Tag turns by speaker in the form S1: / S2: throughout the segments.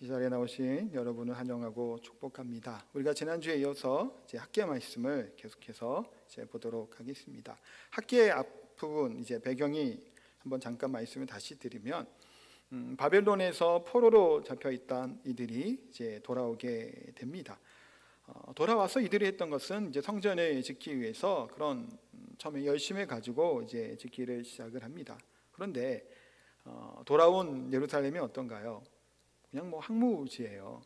S1: 이 자리에 나오신 여러분을 환영하고 축복합니다. 우리가 지난주에 이어서 이제 학계 말씀을 계속해서 이제 보도록 하겠습니다. 학계 앞부분 이제 배경이 한번 잠깐 말씀을 다시 드리면 바벨론에서 포로로 잡혀 있던 이들이 이제 돌아오게 됩니다. 돌아와서 이들이 했던 것은 이제 성전을 짓기 위해서 그런 처음에 열심을 가지고 이제 짓기를 시작을 합니다. 그런데 돌아온 예루살렘이 어떤가요? 그냥 뭐 황무지예요.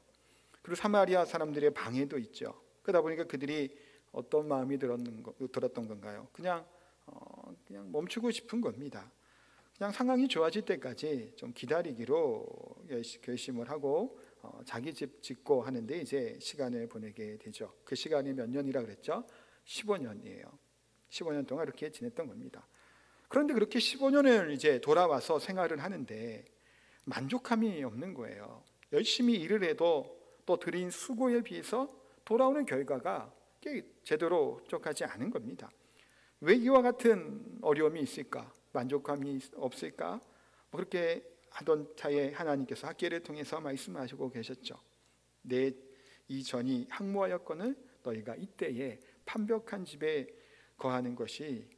S1: 그리고 사마리아 사람들의 방해도 있죠. 그러다 보니까 그들이 어떤 마음이 들었던 건가요? 그냥 멈추고 싶은 겁니다. 그냥 상황이 좋아질 때까지 좀 기다리기로 결심을 하고 자기 집 짓고 하는데 이제 시간을 보내게 되죠. 그 시간이 몇 년이라 그랬죠? 15년이에요. 15년 동안 이렇게 지냈던 겁니다. 그런데 그렇게 15년을 이제 돌아와서 생활을 하는데 만족함이 없는 거예요. 열심히 일을 해도 또 들인 수고에 비해서 돌아오는 결과가 제대로 족하지 않은 겁니다. 왜 이와 같은 어려움이 있을까? 만족감이 없을까? 그렇게 하던 차에 하나님께서 학계를 통해서 말씀하시고 계셨죠. 내 이 전이 항모하였거늘 너희가 이때에 판벽한 집에 거하는 것이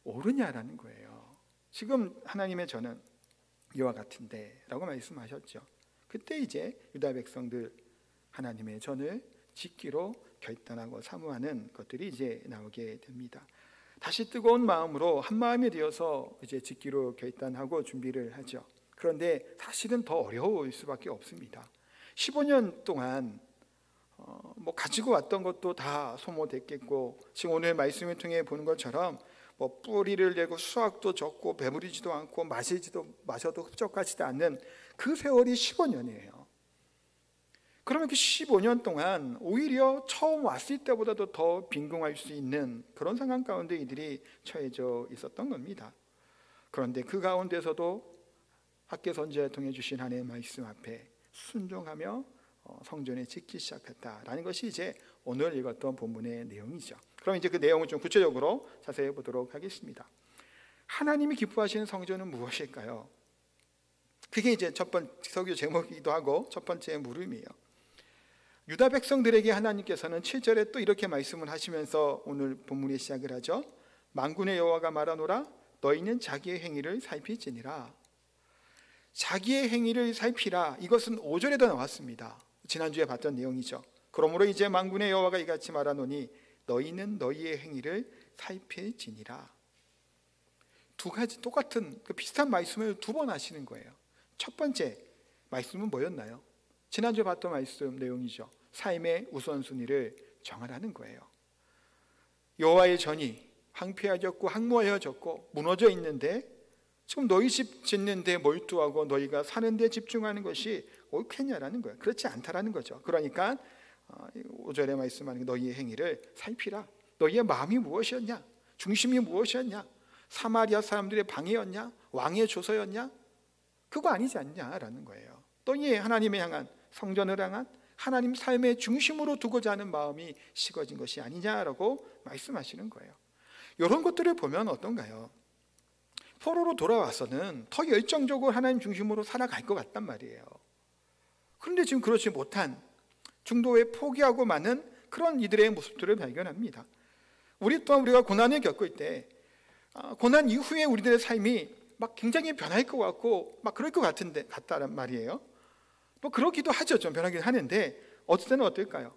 S1: 옳으냐라는 거예요. 지금 하나님의 전은 이와 같은데 라고 말씀하셨죠. 그때 이제 유다 백성들 하나님의 전을 짓기로 결단하고 사모하는 것들이 이제 나오게 됩니다. 다시 뜨거운 마음으로 한 마음이 되어서 이제 짓기로 결단하고 준비를 하죠. 그런데 사실은 더 어려울 수밖에 없습니다. 15년 동안 가지고 왔던 것도 다 소모됐겠고, 지금 오늘 말씀을 통해 보는 것처럼 뿌리를 내고 수확도 적고 배부리지도 않고 마셔도 흡족하지도 않는 그 세월이 15년이에요. 그러면 그 15년 동안 오히려 처음 왔을 때보다도 더 빈궁할 수 있는 그런 상황 가운데 이들이 처해져 있었던 겁니다. 그런데 그 가운데서도 학계 선지자를 통해 주신 하나님의 말씀 앞에 순종하며 성전에 짓기 시작했다라는 것이 이제 오늘 읽었던 본문의 내용이죠. 그럼 이제 그 내용을 좀 구체적으로 자세히 보도록 하겠습니다. 하나님이 기뻐하시는 성전은 무엇일까요? 그게 이제 첫 번째 설교 제목이기도 하고 첫 번째 물음이에요. 유다 백성들에게 하나님께서는 7절에 또 이렇게 말씀을 하시면서 오늘 본문의 시작을 하죠. 만군의 여호와가 말하노라 너희는 자기의 행위를 살필지니라. 자기의 행위를 살피라. 이것은 5절에도 나왔습니다. 지난주에 봤던 내용이죠. 그러므로 이제 만군의 여호와가 이같이 말하노니 너희는 너희의 행위를 살필지니라. 두 가지 똑같은 비슷한 말씀을 두 번 하시는 거예요. 첫 번째 말씀은 뭐였나요? 지난주에 봤던 말씀 내용이죠. 삶의 우선순위를 정하라는 거예요. 여호와의 전이 황폐해졌고 항모하여졌고 무너져 있는데 지금 너희 집 짓는데 몰두하고 너희가 사는 데 집중하는 것이 옳겠냐라는 거예요. 그렇지 않다라는 거죠. 그러니까 5절에 말씀하는 너희의 행위를 살피라. 너희의 마음이 무엇이었냐? 중심이 무엇이었냐? 사마리아 사람들의 방해였냐? 왕의 조서였냐? 그거 아니지 않냐라는 거예요. 너희의 하나님을 향한 성전을 향한 하나님 삶의 중심으로 두고자 하는 마음이 식어진 것이 아니냐라고 말씀하시는 거예요. 이런 것들을 보면 어떤가요? 포로로 돌아와서는 더 열정적으로 하나님 중심으로 살아갈 것 같단 말이에요. 그런데 지금 그렇지 못한 중도에 포기하고 마는 그런 이들의 모습들을 발견합니다. 우리 또한 우리가 고난을 겪을 때 고난 이후에 우리들의 삶이 굉장히 변할 것 같고 그럴 것 같다란 말이에요. 그러기도 하죠. 좀 변하긴 하는데 어떨 때는 어떨까요?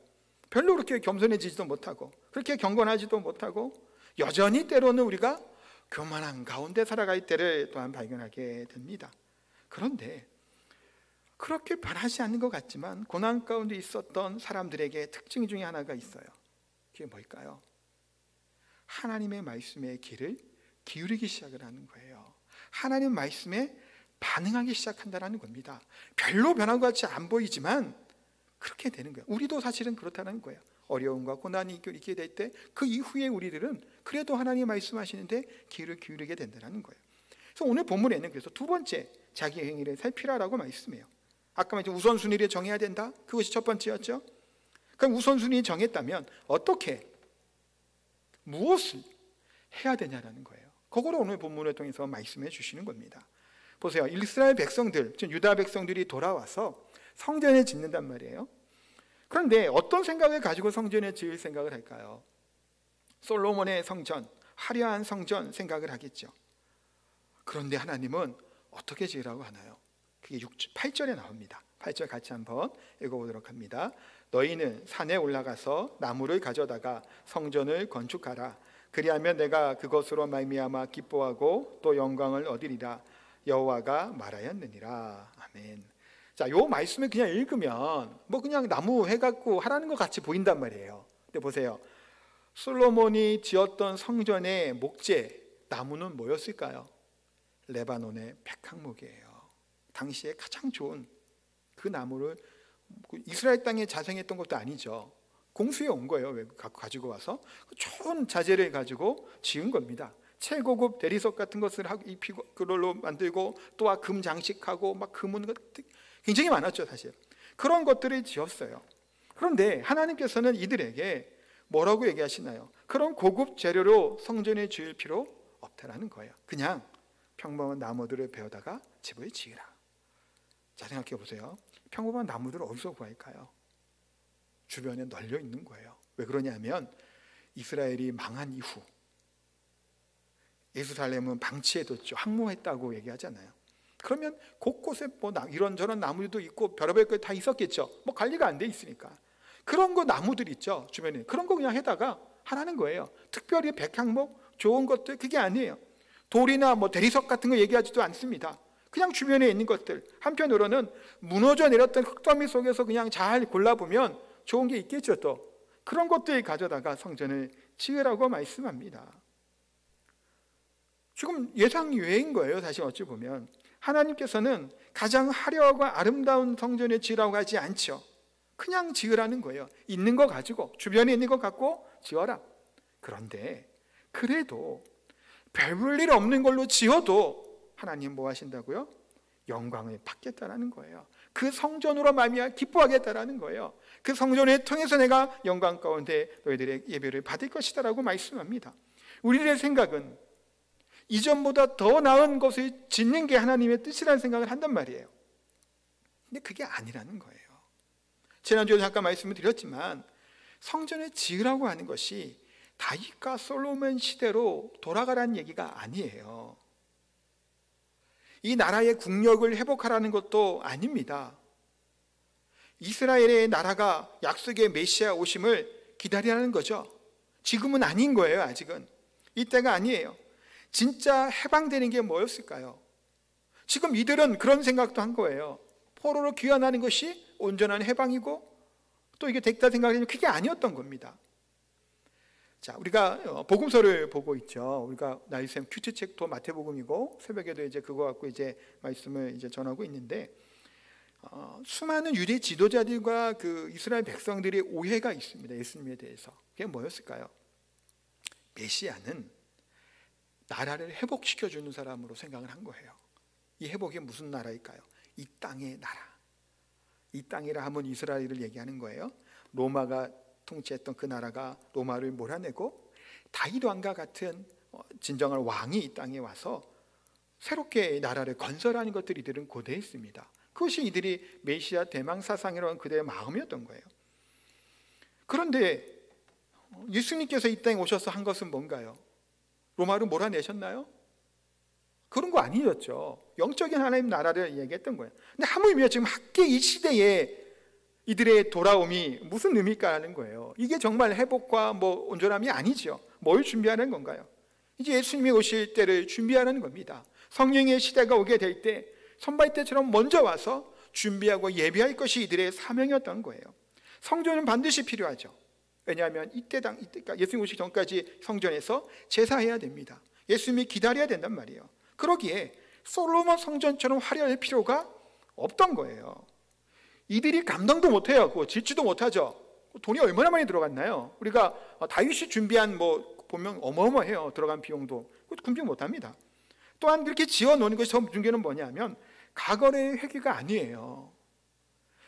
S1: 별로 그렇게 겸손해지지도 못하고 그렇게 경건하지도 못하고 여전히 때로는 우리가 교만한 가운데 살아갈 때를 또한 발견하게 됩니다. 그런데 그렇게 변하지 않는 것 같지만 고난 가운데 있었던 사람들에게 특징 중에 하나가 있어요. 그게 뭘까요? 하나님의 말씀에 귀를 기울이기 시작을 하는 거예요. 하나님 말씀에 반응하기 시작한다는 겁니다. 별로 변한 것 같이 안 보이지만 그렇게 되는 거예요. 우리도 사실은 그렇다는 거예요. 어려움과 고난이 있게 될 때 그 이후에 우리들은 그래도 하나님 말씀하시는데 귀를 기울이게 된다는 거예요. 그래서 오늘 본문에는 그래서 두 번째 자기의 행위를 살피라라고 말씀해요. 아까 말했죠. 우선순위를 정해야 된다. 그것이 첫 번째였죠. 그럼 우선순위 정했다면 어떻게 무엇을 해야 되냐라는 거예요. 그거를 오늘 본문을 통해서 말씀해 주시는 겁니다. 보세요. 이스라엘 백성들, 즉 유다 백성들이 돌아와서 성전을 짓는단 말이에요. 그런데 어떤 생각을 가지고 성전을 지을 생각을 할까요? 솔로몬의 성전, 화려한 성전 생각을 하겠죠. 그런데 하나님은 어떻게 지으라고 하나요? 그게 8절에 나옵니다. 8절 같이 한번 읽어보도록 합니다. 너희는 산에 올라가서 나무를 가져다가 성전을 건축하라. 그리하면 내가 그것으로 말미암아 기뻐하고 또 영광을 얻으리라. 여호와가 말하였느니라. 아멘. 자, 요 말씀을 그냥 읽으면 뭐 그냥 나무 해갖고 하라는 것 같이 보인단 말이에요. 근데 보세요. 솔로몬이 지었던 성전의 목재 나무는 뭐였을까요? 레바논의 백향목이에요. 당시에 가장 좋은 그 나무를 이스라엘 땅에 자생했던 것도 아니죠. 공수해 온 거예요. 가지고 와서 좋은 자재를 가지고 지은 겁니다. 최고급 대리석 같은 것을 입히고 그걸로 만들고 또 금 장식하고 막 금은 굉장히 많았죠. 사실 그런 것들을 지었어요. 그런데 하나님께서는 이들에게 뭐라고 얘기하시나요? 그런 고급 재료로 성전을 지을 필요 없다라는 거예요. 그냥 평범한 나무들을 베어다가 집을 지으라. 자, 생각해 보세요. 평범한 나무들을 어디서 구할까요? 주변에 널려 있는 거예요. 왜 그러냐면 이스라엘이 망한 이후 예루살렘은 방치해뒀죠. 항모했다고 얘기하잖아요. 그러면 곳곳에 뭐 이런저런 나무들도 있고 별의별 것 다 있었겠죠. 뭐 관리가 안 돼 있으니까. 그런 거 나무들 있죠. 주변에 그런 거 그냥 해다가 하라는 거예요. 특별히 백향목 좋은 것들 그게 아니에요. 돌이나 뭐 대리석 같은 거 얘기하지도 않습니다. 그냥 주변에 있는 것들. 한편으로는 무너져 내렸던 흙더미 속에서 그냥 잘 골라보면 좋은 게 있겠죠. 또 그런 것들 가져다가 성전을 지으라고 말씀합니다. 지금 예상외인 거예요. 사실 어찌 보면 하나님께서는 가장 화려하고 아름다운 성전을 지으라고 하지 않죠. 그냥 지으라는 거예요. 있는 거 가지고 주변에 있는 거 갖고 지어라. 그런데 그래도 별 볼 일 없는 걸로 지어도 하나님 뭐 하신다고요? 영광을 받겠다라는 거예요. 그 성전으로 말미암아 기뻐하겠다라는 거예요. 그 성전을 통해서 내가 영광 가운데 너희들의 예배를 받을 것이다라고 말씀합니다. 우리들의 생각은 이전보다 더 나은 것을 짓는 게 하나님의 뜻이라는 생각을 한단 말이에요. 근데 그게 아니라는 거예요. 지난주에 잠깐 말씀을 드렸지만 성전을 지으라고 하는 것이 다윗과 솔로몬 시대로 돌아가라는 얘기가 아니에요. 이 나라의 국력을 회복하라는 것도 아닙니다. 이스라엘의 나라가 약속의 메시아 오심을 기다리라는 거죠. 지금은 아닌 거예요. 아직은 이때가 아니에요. 진짜 해방되는 게 뭐였을까요? 지금 이들은 그런 생각도 한 거예요. 포로로 귀환하는 것이 온전한 해방이고 또 이게 됐다 생각하면 그게 아니었던 겁니다. 자, 우리가 복음서를 보고 있죠. 우리가 나이샘 큐티책도 마태복음이고 새벽에도 이제 그거 갖고 이제 말씀을 이제 전하고 있는데 수많은 유대 지도자들과 그 이스라엘 백성들의 오해가 있습니다. 예수님에 대해서. 그게 뭐였을까요? 메시아는 나라를 회복시켜 주는 사람으로 생각을 한 거예요. 이 회복이 무슨 나라일까요? 이 땅의 나라. 이 땅이라 하면 이스라엘을 얘기하는 거예요. 로마가 통치했던 그 나라가 로마를 몰아내고 다윗 왕과 같은 진정한 왕이 이 땅에 와서 새롭게 나라를 건설하는 것들이 이들은 고대했습니다. 그것이 이들이 메시아 대망 사상이라는 그들의 마음이었던 거예요. 그런데 예수님께서 이 땅에 오셔서 한 것은 뭔가요? 로마를 몰아내셨나요? 그런 거 아니었죠. 영적인 하나님 나라를 얘기했던 거예요. 근데 하물며 지금 학계 이 시대에 이들의 돌아옴이 무슨 의미일까 하는 거예요. 이게 정말 회복과 뭐 온전함이 아니죠. 뭘 준비하는 건가요? 이제 예수님이 오실 때를 준비하는 겁니다. 성령의 시대가 오게 될 때 선발 때처럼 먼저 와서 준비하고 예비할 것이 이들의 사명이었던 거예요. 성전은 반드시 필요하죠. 왜냐하면 이때가 예수님 오시기 전까지 성전에서 제사해야 됩니다. 예수님이 기다려야 된단 말이에요. 그러기에 솔로몬 성전처럼 화려할 필요가 없던 거예요. 이들이 감당도 못해요. 짓지도 못하죠. 돈이 얼마나 많이 들어갔나요? 우리가 다윗이 준비한 보면 어마어마해요. 들어간 비용도. 금방 못합니다. 또한 그렇게 지어놓는 것이 더 문제는 뭐냐면 과거의 회개가 아니에요.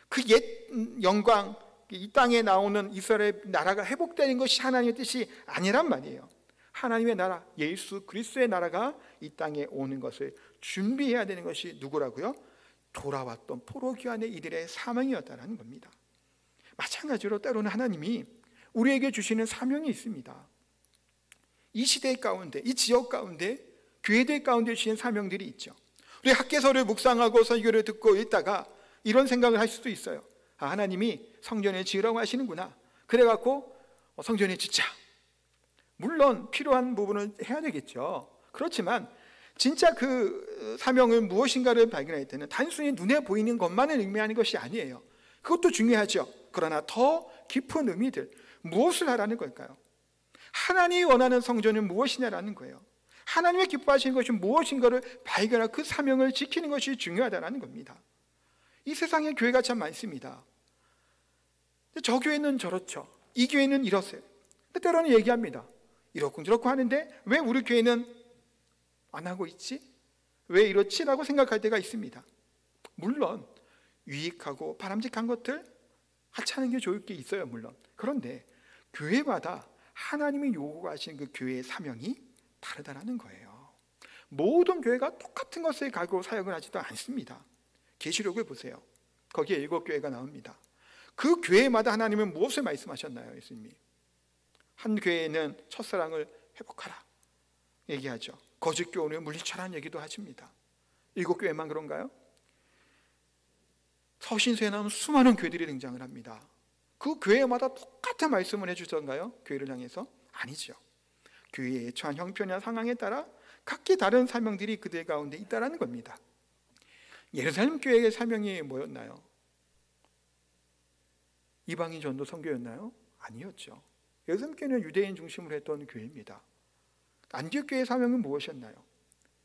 S1: 그 옛 영광, 이 땅에 나오는 이스라엘 나라가 회복되는 것이 하나님의 뜻이 아니란 말이에요. 하나님의 나라, 예수 그리스도의 나라가 이 땅에 오는 것을 준비해야 되는 것이 누구라고요? 돌아왔던 포로기환의 이들의 사명이었다는 겁니다. 마찬가지로 때로는 하나님이 우리에게 주시는 사명이 있습니다. 이 시대 가운데, 이 지역 가운데, 교회들 가운데 주신 사명들이 있죠. 우리 학개서를 묵상하고 설교를 듣고 있다가 이런 생각을 할 수도 있어요. 하나님이 성전에 지으라고 하시는구나. 그래갖고 성전에 짓자. 물론 필요한 부분은 해야 되겠죠. 그렇지만 진짜 그 사명은 무엇인가를 발견할 때는 단순히 눈에 보이는 것만을 의미하는 것이 아니에요. 그것도 중요하죠. 그러나 더 깊은 의미들, 무엇을 하라는 걸까요? 하나님이 원하는 성전은 무엇이냐라는 거예요. 하나님의 기뻐하시는 것이 무엇인가를 발견하고 그 사명을 지키는 것이 중요하다는 겁니다. 이 세상에 교회가 참 많습니다. 저 교회는 저렇죠. 이 교회는 이렇어요. 때로는 얘기합니다. 이렇고 저렇고 하는데 왜 우리 교회는 안 하고 있지? 왜 이렇지? 라고 생각할 때가 있습니다. 물론 유익하고 바람직한 것들 하찮은 게 좋을 게 있어요. 물론. 그런데 교회마다 하나님이 요구하시는 그 교회의 사명이 다르다는 거예요. 모든 교회가 똑같은 것을 가지고 사역을 하지도 않습니다. 계시록을 보세요. 거기에 7교회가 나옵니다. 그 교회마다 하나님은 무엇을 말씀하셨나요? 예수님이 한 교회는 첫사랑을 회복하라 얘기하죠. 거짓 교훈을 물리쳐라는 얘기도 하십니다. 7교회만 그런가요? 서신서에 나오는 수많은 교회들이 등장을 합니다. 그 교회마다 똑같은 말씀을 해주던가요? 교회를 향해서? 아니죠. 교회의 처한 형편이나 상황에 따라 각기 다른 사명들이 그들 가운데 있다는 겁니다. 예루살렘 교회의 사명이 뭐였나요? 이방인 전도 선교였나요? 아니었죠. 예루살렘 교회는 유대인 중심으로 했던 교회입니다. 안디옥 교회의 사명은 무엇이었나요?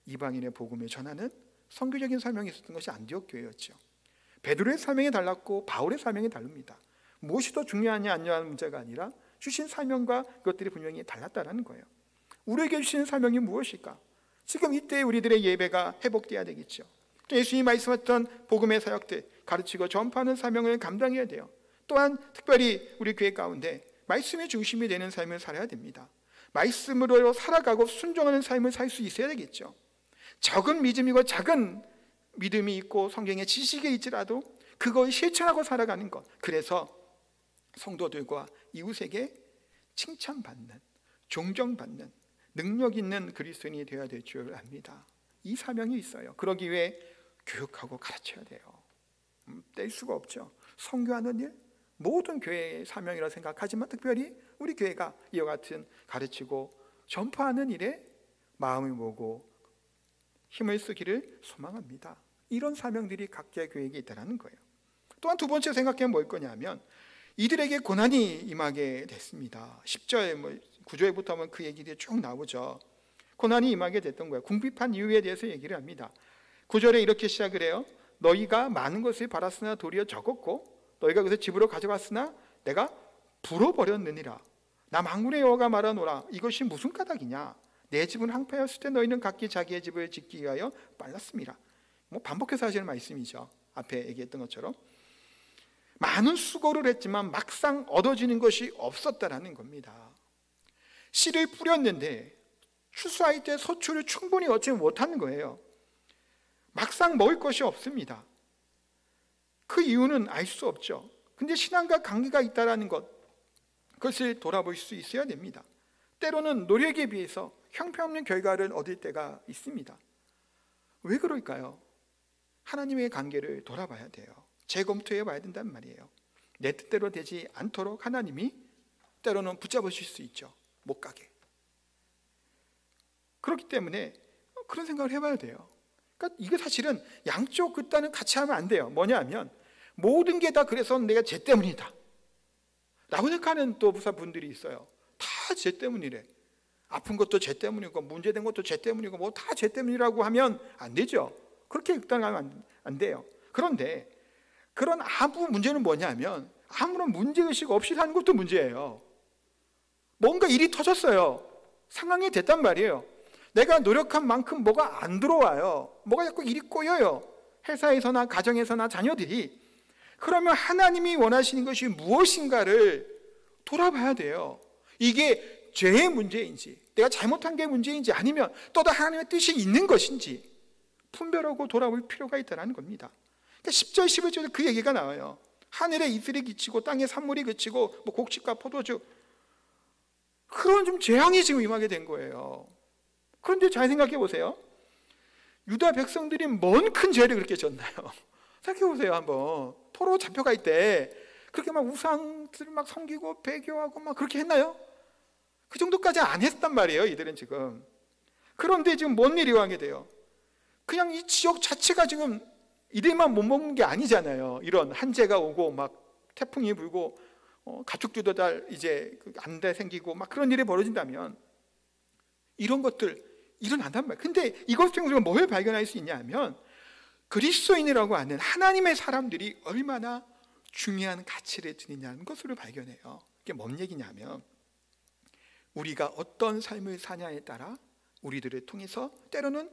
S1: 이방인의 복음을 전하는 선교적인 사명이 있었던 것이 안디옥 교회였죠. 베드로의 사명이 달랐고 바울의 사명이 다릅니다. 무엇이 더 중요하냐 안 중요한 문제가 아니라 주신 사명과 그것들이 분명히 달랐다는 거예요. 우리에게 주시는 사명이 무엇일까? 지금 이때 우리들의 예배가 회복돼야 되겠죠. 또 예수님이 말씀하셨던 복음의 사역들, 가르치고 전파하는 사명을 감당해야 돼요. 또한 특별히 우리 교회 가운데 말씀의 중심이 되는 삶을 살아야 됩니다. 말씀으로 살아가고 순종하는 삶을 살 수 있어야 되겠죠. 적은 믿음이고 작은 믿음이 있고 성경의 지식이 있지라도 그걸 실천하고 살아가는 것, 그래서 성도들과 이웃에게 칭찬받는, 존경받는 능력 있는 그리스도인이 되어야 될 줄 압니다. 이 사명이 있어요. 그러기 위해 교육하고 가르쳐야 돼요. 뗄 수가 없죠. 선교하는 일, 모든 교회의 사명이라고 생각하지만 특별히 우리 교회가 이와 같은 가르치고 전파하는 일에 마음을 모으고 힘을 쓰기를 소망합니다. 이런 사명들이 각자의 교회에게 있다는 거예요. 또한 두 번째 생각해보면 뭘 거냐면 이들에게 고난이 임하게 됐습니다. 10절, 9절부터 하면 그 얘기들이 쭉 나오죠. 고난이 임하게 됐던 거예요. 궁핍한 이유에 대해서 얘기를 합니다. 9절에 이렇게 시작을 해요. 너희가 많은 것을 받았으나 도리어 적었고 너희가 그것을 집으로 가져갔으나 내가 불어버렸느니라. 나 만군의 여호와가 말하노라. 이것이 무슨 까닭이냐? 내 집은 황폐하였을 때 너희는 각기 자기의 집을 짓기 위하여 빨랐습니다. 반복해서 하시는 말씀이죠. 앞에 얘기했던 것처럼 많은 수고를 했지만 막상 얻어지는 것이 없었다라는 겁니다. 씨를 뿌렸는데 추수할 때 소출을 충분히 얻지 못하는 거예요. 막상 먹을 것이 없습니다. 그 이유는 알 수 없죠. 근데 신앙과 관계가 있다는 것, 그것을 돌아볼 수 있어야 됩니다. 때로는 노력에 비해서 형편없는 결과를 얻을 때가 있습니다. 왜 그럴까요? 하나님의 관계를 돌아봐야 돼요. 재검토해 봐야 된단 말이에요. 내 뜻대로 되지 않도록 하나님이 때로는 붙잡으실 수 있죠. 못 가게. 그렇기 때문에 그런 생각을 해봐야 돼요. 그러니까 이게 사실은 양쪽 끝단은 같이 하면 안 돼요. 뭐냐 하면 모든 게 다 그래서 내가 쟤 때문이다 라고 생각하는 또 부사분들이 있어요. 다 쟤 때문이래. 아픈 것도 쟤 때문이고 문제된 것도 쟤 때문이고 뭐 다 쟤 때문이라고 하면 안 되죠. 그렇게 극단하면 안 돼요. 그런데 그런 아무 문제는 뭐냐면 아무런 문제의식 없이 사는 것도 문제예요. 뭔가 일이 터졌어요. 상황이 됐단 말이에요. 내가 노력한 만큼 뭐가 안 들어와요. 뭐가 자꾸 일이 꼬여요. 회사에서나 가정에서나 자녀들이. 그러면 하나님이 원하시는 것이 무엇인가를 돌아봐야 돼요. 이게 죄의 문제인지 내가 잘못한 게 문제인지 아니면 또 하나님의 뜻이 있는 것인지 분별하고 돌아볼 필요가 있다는 겁니다. 10절 11절에 그 얘기가 나와요. 하늘에 이슬이 그치고 땅에 산물이 그치고 뭐 곡식과 포도주, 그런 좀 재앙이 지금 임하게 된 거예요. 그런데 잘 생각해 보세요. 유다 백성들이 뭔 큰 죄를 그렇게 졌나요? 생각해 보세요. 한번 포로 잡혀갈 때 그렇게 막 우상들을 막 섬기고 배교하고 막 그렇게 했나요? 그 정도까지 안 했단 말이에요, 이들은 지금. 그런데 지금 뭔 일이 하게 돼요? 그냥 이 지역 자체가 지금 이들만 못 먹는 게 아니잖아요. 이런 한재가 오고 막 태풍이 불고 가축들도 다 이제 안대 생기고 막 그런 일이 벌어진다면 이런 것들 일어난단 말이에요. 근데 이것을 통해서 우리가 뭘 발견할 수 있냐 하면 그리스도인이라고 하는 하나님의 사람들이 얼마나 중요한 가치를 지니냐는 것을 발견해요. 이게 뭔 얘기냐면 우리가 어떤 삶을 사냐에 따라 우리들을 통해서 때로는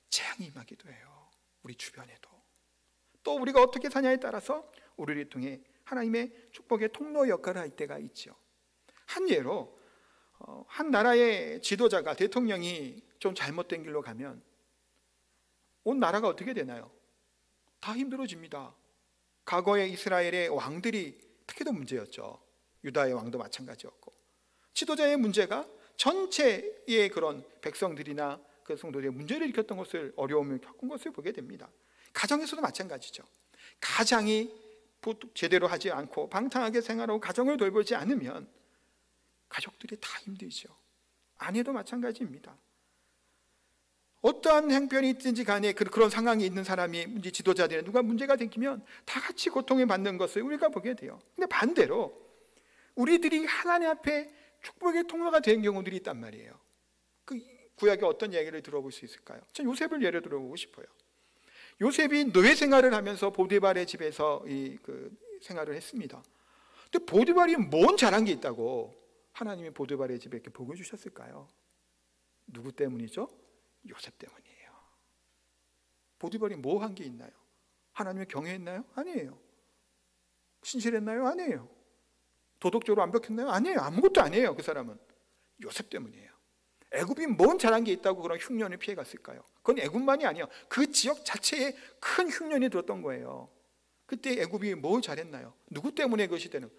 S1: 재앙이 임하기도 해요. 우리 주변에도. 또 우리가 어떻게 사냐에 따라서 우리를 통해 하나님의 축복의 통로 역할을 할 때가 있죠. 한 예로 한 나라의 지도자가, 대통령이 좀 잘못된 길로 가면 온 나라가 어떻게 되나요? 다 힘들어집니다. 과거에 이스라엘의 왕들이 특히 더 문제였죠. 유다의 왕도 마찬가지였고, 지도자의 문제가 전체의 그런 백성들이나 그 성도들의 문제를 일으켰던 것을, 어려움을 겪은 것을 보게 됩니다. 가정에서도 마찬가지죠. 가장이 제대로 하지 않고 방탕하게 생활하고 가정을 돌보지 않으면 가족들이 다 힘들죠. 아내도 마찬가지입니다. 어떠한 형편이 있든지 간에 그런 상황이 있는 사람이, 지도자들이 누가 문제가 생기면 다 같이 고통을 받는 것을 우리가 보게 돼요. 근데 반대로 우리들이 하나님 앞에 축복의 통로가 된 경우들이 있단 말이에요. 그 구약에 어떤 얘기를 들어볼 수 있을까요? 전 요셉을 예를 들어보고 싶어요. 요셉이 노예 생활을 하면서 보디발의 집에서 생활을 했습니다. 근데 보디발이 뭔 잘한 게 있다고 하나님이 보디발의 집에 이렇게 복을 주셨을까요? 누구 때문이죠? 요셉 때문이에요. 보디발이 뭐 한 게 있나요? 하나님을 경외했나요? 아니에요. 신실했나요? 아니에요. 도덕적으로 완벽했나요? 아니에요. 아무것도 아니에요. 그 사람은 요셉 때문이에요. 애굽이 뭔 잘한 게 있다고 그런 흉년을 피해갔을까요? 그건 애굽만이 아니에요. 그 지역 자체에 큰 흉년이 들었던 거예요. 그때 애굽이 뭘 잘했나요? 누구 때문에 그것이 되는?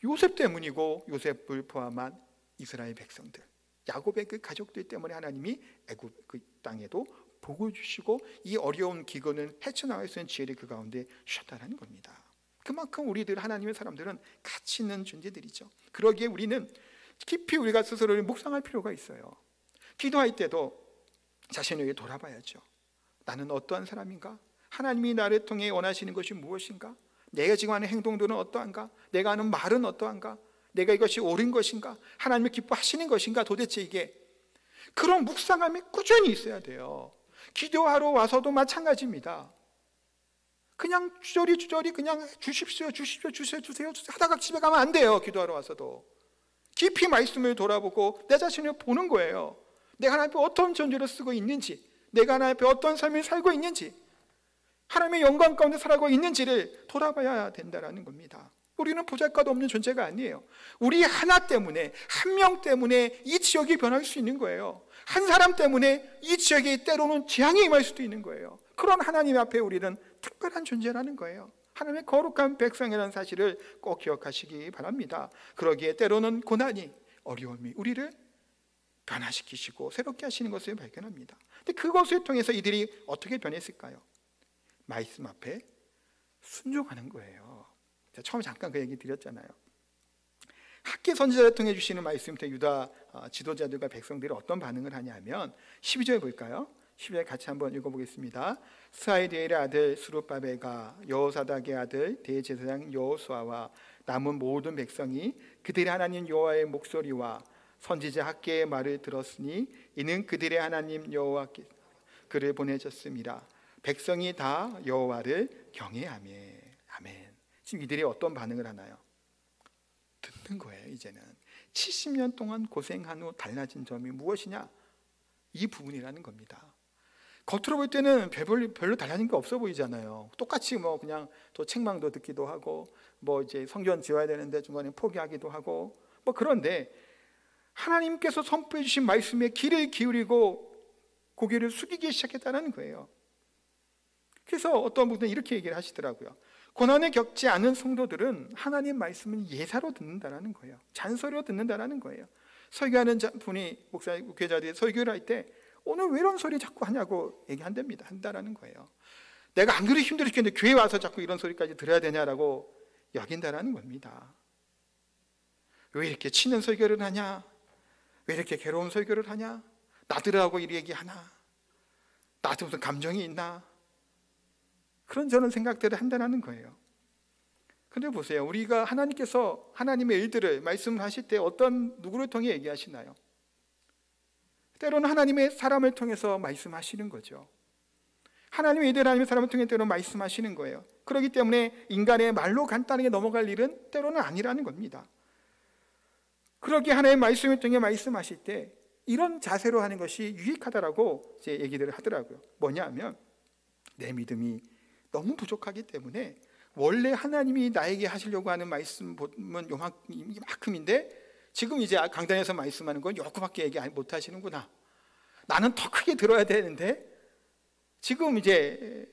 S1: 요셉 때문이고, 요셉을 포함한 이스라엘 백성들, 야곱의 그 가족들 때문에 하나님이 애굽 그 땅에도 복을 주시고 이 어려운 기근을 헤쳐나갈 수 있는 지혜를 그 가운데 주셨다는 겁니다. 그만큼 우리들 하나님의 사람들은 가치 있는 존재들이죠. 그러기에 우리는 깊이 우리가 스스로를 묵상할 필요가 있어요. 기도할 때도 자신에게 돌아봐야죠. 나는 어떠한 사람인가? 하나님이 나를 통해 원하시는 것이 무엇인가? 내가 지금 하는 행동들은 어떠한가? 내가 하는 말은 어떠한가? 내가 이것이 옳은 것인가? 하나님이 기뻐하시는 것인가? 도대체 이게 그런 묵상함이 꾸준히 있어야 돼요. 기도하러 와서도 마찬가지입니다. 그냥 주저리 그냥 주십시오 하다가 집에 가면 안 돼요. 기도하러 와서도 깊이 말씀을 돌아보고 내 자신을 보는 거예요. 내가 하나님 앞에 어떤 존재로 쓰고 있는지, 내가 하나님 앞에 어떤 삶을 살고 있는지, 하나님의 영광 가운데 살아가고 있는지를 돌아봐야 된다는 겁니다. 우리는 보잘것 없는 존재가 아니에요. 우리 하나 때문에, 한 명 때문에 이 지역이 변할 수 있는 거예요. 한 사람 때문에 이 지역에 때로는 재앙이 임할 수도 있는 거예요. 그런 하나님 앞에 우리는 특별한 존재라는 거예요. 하나님의 거룩한 백성이라는 사실을 꼭 기억하시기 바랍니다. 그러기에 때로는 고난이, 어려움이 우리를 변화시키시고 새롭게 하시는 것을 발견합니다. 근데 그것을 통해서 이들이 어떻게 변했을까요? 말씀 앞에 순종하는 거예요. 처음에 잠깐 그 얘기 드렸잖아요. 학계 선지자를 통해 주시는 말씀 때 유다 지도자들과 백성들이 어떤 반응을 하냐면 12절 볼까요? 12절 같이 한번 읽어보겠습니다. 스하이디엘의 아들 스룹바벨과 여호사닥의 아들 대제사장 여호수아와 남은 모든 백성이 그들의 하나님 여호와의 목소리와 선지자 학계의 말을 들었으니 이는 그들의 하나님 여호와께 그를 보내셨습니다. 백성이 다 여호와를 경외하며. 아멘. 지금 이들이 어떤 반응을 하나요? 듣는 거예요. 이제는 70년 동안 고생한 후 달라진 점이 무엇이냐? 이 부분이라는 겁니다. 겉으로 볼 때는 별로 달라진 게 없어 보이잖아요. 똑같이 뭐 그냥 또 책망도 듣기도 하고 뭐 이제 성전 지어야 되는데 중간에 포기하기도 하고 뭐 그런데 하나님께서 선포해 주신 말씀에 귀를 기울이고 고개를 숙이기 시작했다는 거예요. 그래서 어떤 분들은 이렇게 얘기를 하시더라고요. 고난을 겪지 않은 성도들은 하나님 말씀을 예사로 듣는다라는 거예요. 잔소리로 듣는다라는 거예요. 설교하는 분이 목사 교회자들이 설교를 할 때 오늘 왜 이런 소리 자꾸 하냐고 한다라는 거예요. 내가 안 그래도 힘들어 죽겠는데 교회 와서 자꾸 이런 소리까지 들어야 되냐라고 여긴다라는 겁니다. 왜 이렇게 치는 설교를 하냐? 왜 이렇게 괴로운 설교를 하냐? 나들하고 이 얘기하나? 나한테 무슨 감정이 있나? 그런 저런 생각들을 한다는 거예요. 그런데 보세요, 우리가 하나님께서 하나님의 일들을 말씀을 하실 때 어떤 누구를 통해 얘기하시나요? 때로는 하나님의 사람을 통해서 말씀하시는 거죠. 하나님의 일들, 하나님의 사람을 통해 때로는 말씀하시는 거예요. 그렇기 때문에 인간의 말로 간단하게 넘어갈 일은 때로는 아니라는 겁니다. 그렇게 하나님의 말씀을 통해 말씀하실 때 이런 자세로 하는 것이 유익하다라고 이제 얘기들을 하더라고요. 뭐냐 하면 내 믿음이 너무 부족하기 때문에 원래 하나님이 나에게 하시려고 하는 말씀은 이만큼인데 지금 이제 강단에서 말씀하는 건 요거밖에 얘기 못 하시는구나. 나는 더 크게 들어야 되는데 지금 이제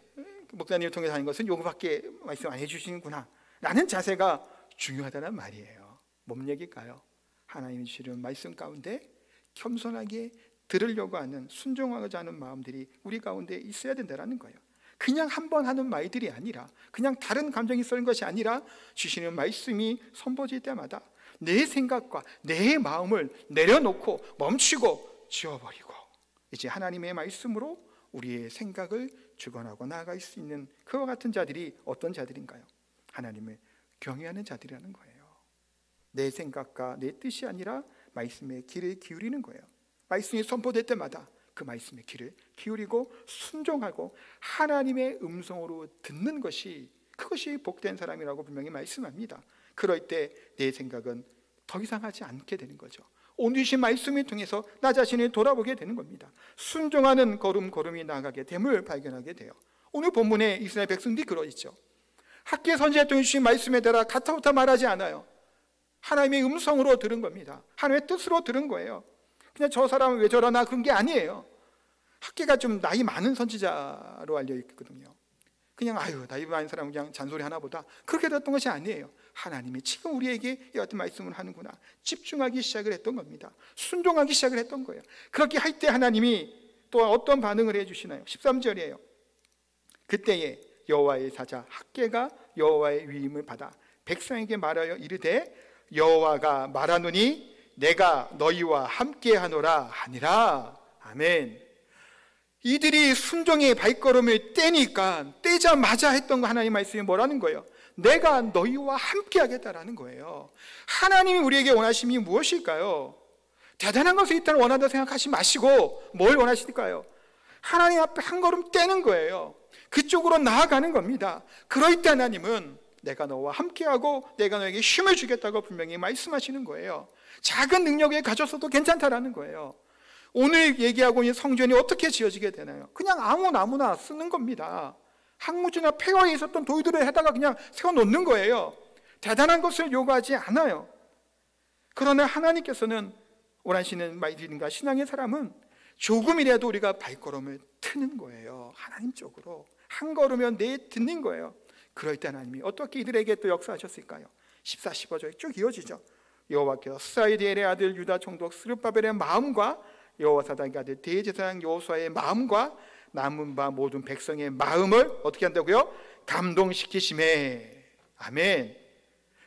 S1: 목사님을 통해서 하는 것은 요거밖에 말씀 안 해주시는구나 라는 자세가 중요하다는 말이에요. 뭔 얘기일까요? 하나님이 주시는 말씀 가운데 겸손하게 들으려고 하는, 순종하고자 하는 마음들이 우리 가운데 있어야 된다는 거예요. 그냥 한 번 하는 말들이 아니라, 그냥 다른 감정이 쏘는 것이 아니라 주시는 말씀이 선보질 때마다 내 생각과 내 마음을 내려놓고 멈추고 지워버리고 이제 하나님의 말씀으로 우리의 생각을 주관하고 나아갈 수 있는 그와 같은 자들이 어떤 자들인가요? 하나님을 경외하는 자들이라는 거예요. 내 생각과 내 뜻이 아니라 말씀에 귀를 기울이는 거예요. 말씀이 선포될 때마다 그 말씀에 귀를 기울이고 순종하고 하나님의 음성으로 듣는 것이, 그것이 복된 사람이라고 분명히 말씀합니다. 그럴 때 내 생각은 더 이상 하지 않게 되는 거죠. 오늘 주신 말씀을 통해서 나 자신을 돌아보게 되는 겁니다. 순종하는 걸음걸음이 나아가게 됨을 발견하게 돼요. 오늘 본문에 이스라엘 백성들이 그러있죠. 학계 선지자 통해 주신 말씀에 따라 가타부타 말하지 않아요. 하나님의 음성으로 들은 겁니다. 하나님의 뜻으로 들은 거예요. 그냥 저 사람은 왜 저러나 그런 게 아니에요. 학계가 좀 나이 많은 선지자로 알려 있거든요. 그냥 나이 많은 사람은 그냥 잔소리 하나 보다 그렇게 됐던 것이 아니에요. 하나님이 지금 우리에게 이 같은 말씀을 하는구나 집중하기 시작을 했던 겁니다. 순종하기 시작을 했던 거예요. 그렇게 할 때 하나님이 또 어떤 반응을 해주시나요? 13절이에요. 그때에 여호와의 사자 학계가 여호와의 위임을 받아 백성에게 말하여 이르되 여호와가 말하노니 내가 너희와 함께하노라 하니라. 아멘. 이들이 순종의 발걸음을 떼니까 떼자마자 했던 거 하나님 말씀이 뭐라는 거예요? 내가 너희와 함께 하겠다라는 거예요. 하나님이 우리에게 원하심이 무엇일까요? 대단한 것을 일단 원한다고 생각하지 마시고 뭘 원하실까요? 하나님 앞에 한 걸음 떼는 거예요. 그쪽으로 나아가는 겁니다. 그럴 때 하나님은 내가 너와 함께하고 내가 너에게 힘을 주겠다고 분명히 말씀하시는 거예요. 작은 능력을 가졌어도 괜찮다라는 거예요. 오늘 얘기하고 있는 성전이 어떻게 지어지게 되나요? 그냥 아무나 쓰는 겁니다. 항무지나 폐허에 있었던 돌들을 해다가 그냥 세워놓는 거예요. 대단한 것을 요구하지 않아요. 그러나 하나님께서는 원하시는 말들인가 신앙의 사람은 조금이라도 우리가 발걸음을 트는 거예요. 하나님 쪽으로 한 걸음이면 내딛는 거예요. 그럴 때 하나님이 어떻게 이들에게 또 역사하셨을까요? 14, 15절이 쭉 이어지죠. 여호와께서 스라엘의 아들 유다 총독 스룹바벨의 마음과 여호와 사닥의 아들 대제사장 여호수아의 마음과 남은 바 모든 백성의 마음을 어떻게 한다고요? 감동시키심에. 아멘.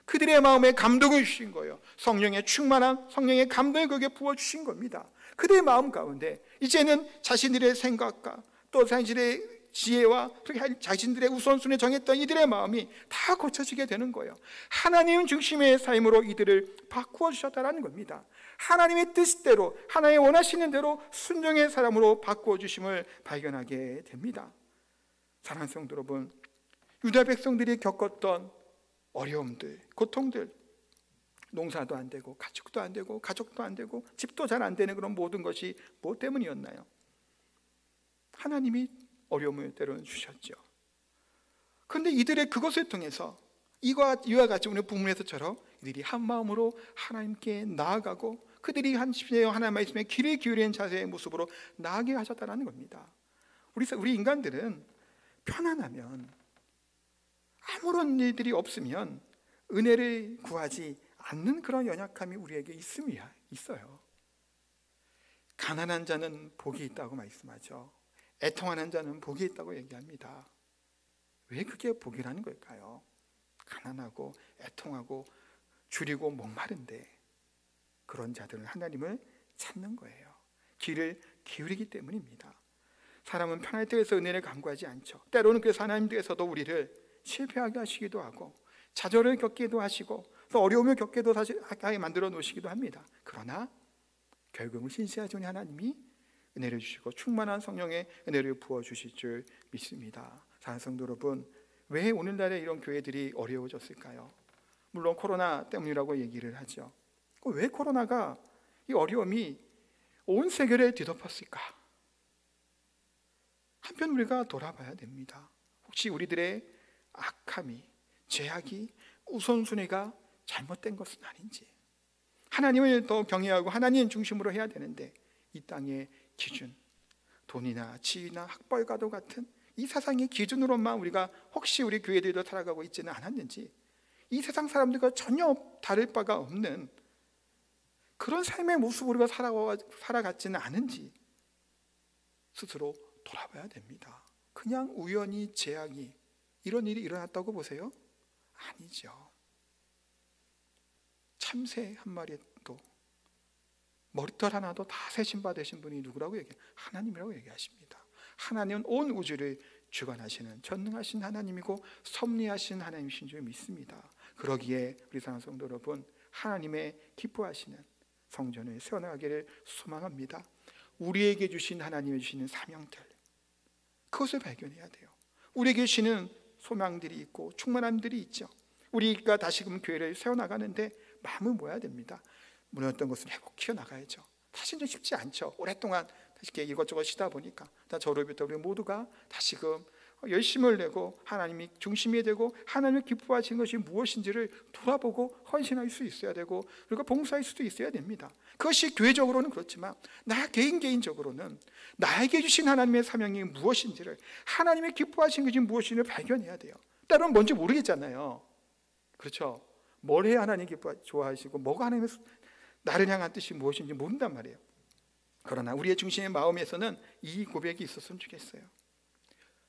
S1: 그들의 마음에 감동을 주신 거예요. 성령의 충만한 성령의 감동을 그에게 부어주신 겁니다. 그들의 마음 가운데 이제는 자신들의 생각과 또 자신들의 지혜와 자신들의 우선순위에 정했던 이들의 마음이 다 고쳐지게 되는 거예요. 하나님 중심의 삶으로 이들을 바꾸어 주셨다는 겁니다. 하나님의 뜻대로 하나님 원하시는 대로 순종의 사람으로 바꾸어 주심을 발견하게 됩니다. 사랑하는 성도 여러분, 유다 백성들이 겪었던 어려움들, 고통들, 농사도 안 되고 가축도 안 되고 가족도 안 되고 집도 잘 안 되는 그런 모든 것이 뭐 때문이었나요? 하나님이 어려움을 때로는 주셨죠. 그런데 이들의 그것을 통해서 이와 같이 오늘 본문에서처럼 이들이 한 마음으로 하나님께 나아가고 그들이 하나님의 말씀에 귀를 기울이는 자세의 모습으로 나아가게 하셨다는 겁니다. 우리 인간들은 편안하면, 아무런 일들이 없으면 은혜를 구하지 않는 그런 연약함이 우리에게 있어요. 가난한 자는 복이 있다고 말씀하죠. 애통하는 자는 복이 있다고 얘기합니다. 왜 그게 복이라는 걸까요? 가난하고 애통하고 줄이고 목마른데 그런 자들은 하나님을 찾는 거예요. 귀를 기울이기 때문입니다. 사람은 편할 때에서 은혜를 간구하지 않죠. 때로는 그래서 하나님께서도 우리를 실패하게 하시기도 하고 좌절을 겪기도 하시고 또 어려움을 겪게도 사실 하게 만들어 놓으시기도 합니다. 그러나 결국은 신실하신 하나님이 은혜를 주시고 충만한 성령의 은혜를 부어주실 줄 믿습니다. 사랑하는 성도 여러분, 왜 오늘날에 이런 교회들이 어려워졌을까요? 물론 코로나 때문이라고 얘기를 하죠. 왜 코로나가, 이 어려움이 온 세계를 뒤덮었을까? 한편 우리가 돌아봐야 됩니다. 혹시 우리들의 악함이, 죄악이, 우선순위가 잘못된 것은 아닌지, 하나님을 더 경외하고 하나님 중심으로 해야 되는데 이 땅의 기준, 돈이나 지위나 학벌과도 같은 이 세상의 기준으로만 우리가 혹시 우리 교회들도 살아가고 있지는 않았는지, 이 세상 사람들과 전혀 다를 바가 없는 그런 삶의 모습으로 우리가 살아갔지는 않은지 스스로 돌아봐야 됩니다. 그냥 우연히 재앙이, 이런 일이 일어났다고 보세요? 아니죠. 참새 한 마리도, 머리털 하나도 다 세신받으신 분이 누구라고 얘기해요? 하나님이라고 얘기하십니다. 하나님은 온 우주를 주관하시는 전능하신 하나님이고 섭리하신 하나님이신 줄 믿습니다. 그러기에 우리 사랑하는 성도 여러분, 하나님의 기뻐하시는 성전을 세워나가기를 소망합니다. 우리에게 주신 하나님이 주시는 사명들, 그것을 발견해야 돼요. 우리에게 주시는 소망들이 있고 충만함들이 있죠. 우리가 다시금 교회를 세워나가는데 마음을 모아야 됩니다. 무너졌던 것을 회복시켜 나가야죠. 사실은 쉽지 않죠. 오랫동안 다시 이것저것 쉬다 보니까 저를 비롯해 우리 모두가 다시금 열심을 내고 하나님이 중심이 되고 하나님을 기뻐하시는 것이 무엇인지를 돌아보고 헌신할 수 있어야 되고, 그리고 봉사할 수도 있어야 됩니다. 그것이 교회적으로는 그렇지만 나 개인적으로는 나에게 주신 하나님의 사명이 무엇인지를, 하나님의 기뻐하시는 것이 무엇인지를 발견해야 돼요. 때로는 뭔지 모르겠잖아요. 그렇죠? 뭘 해야 하나님 좋아하시고 뭐가 하나님의 나를 향한 뜻이 무엇인지 모른단 말이에요. 그러나 우리의 중심의 마음에서는 이 고백이 있었으면 좋겠어요.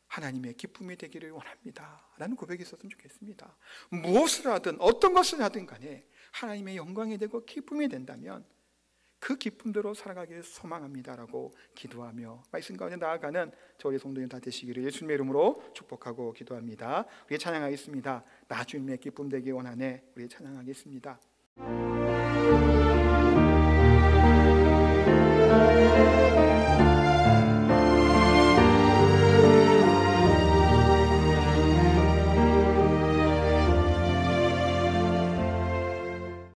S1: 하나님의 기쁨이 되기를 원합니다 라는 고백이 있었으면 좋겠습니다. 무엇을 하든 어떤 것을 하든 간에 하나님의 영광이 되고 기쁨이 된다면 그 기쁨대로 살아가기를 소망합니다 라고 기도하며 말씀 가운데 나아가는 저희 성도님 다 되시기를 예수님의 이름으로 축복하고 기도합니다. 우리 찬양하겠습니다. 나 주님의 기쁨 되기 원하네. 우리 찬양하겠습니다.